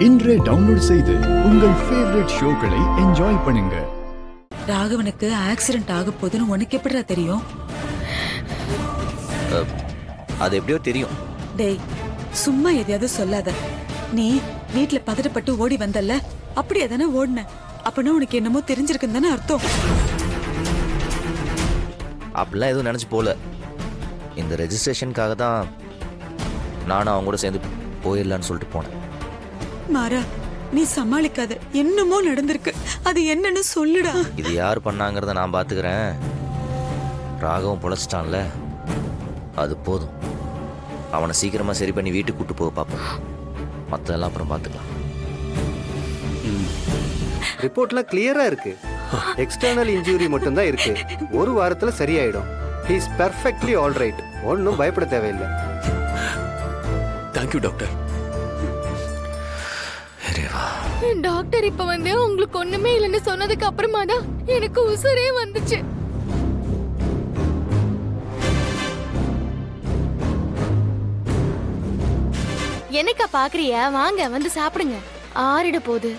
இன்றே டவுன்லோட் செய்து உங்கள் ஃபேவரட் ஷோக்களை என்ஜாய் பண்ணுங்க. ராகவனுக்கு ஆக்சிடென்ட் ஆக போதுன்னு உனக்கு எப்படிடா தெரியும்? அது எப்படியோ தெரியும். டேய், சும்மா எதையாவது சொல்லாத. நீ வீட்டுல பதட்டப்பட்டு ஓடி வந்தல்ல, அப்படியே தானே ஓடின. அப்பனா உனக்கு என்னமோ தெரிஞ்சிருக்குன்னு தானே அர்த்தம். அப்படிலாம் எதுவும் நினச்சி போகல. இந்த ரெஜிஸ்ட்ரேஷனுக்காக தான் நானும் அவங்க கூட சேர்ந்து போயிடலான்னு சொல்லிட்டு போனேன். மாறா, நீ சமாளிக்காத. என்னமோ நடந்திருக்கு, அது என்னன்னு சொல்லுடா. இது யார் பண்ணாங்கிறத நான் பார்த்துக்கிறேன். ராகவும் பொழைச்சிட்டான்ல, அது போதும். அவனை சீக்கிரமாக சரி பண்ணி வீட்டுக்கு கூட்டு போக பார்ப்பேன். மற்றதெல்லாம் அப்புறம் பார்த்துக்கலாம். ரிப்போர்ட்லாம் கிளியரா இருக்கு. எக்ஸ்டர்னல் இன்ஜூரி மட்டும் தான் இருக்கு. ஒரு வாரத்துல சரியாயிடும். He is perfectly all right. ஒன்றும் பயப்பட தேவையில்லை. Thank you doctor. டாக்டர் இப்ப வந்து உங்களுக்கு ஒண்ணுமே இல்லைன்னு சொன்னதுக்கு அப்புறமா தான் எனக்கு உசுரே வந்துச்சு. என்னக்கா பாக்குறியா? வாங்க வந்து சாப்பிடுங்க. ஆறிட போகுது.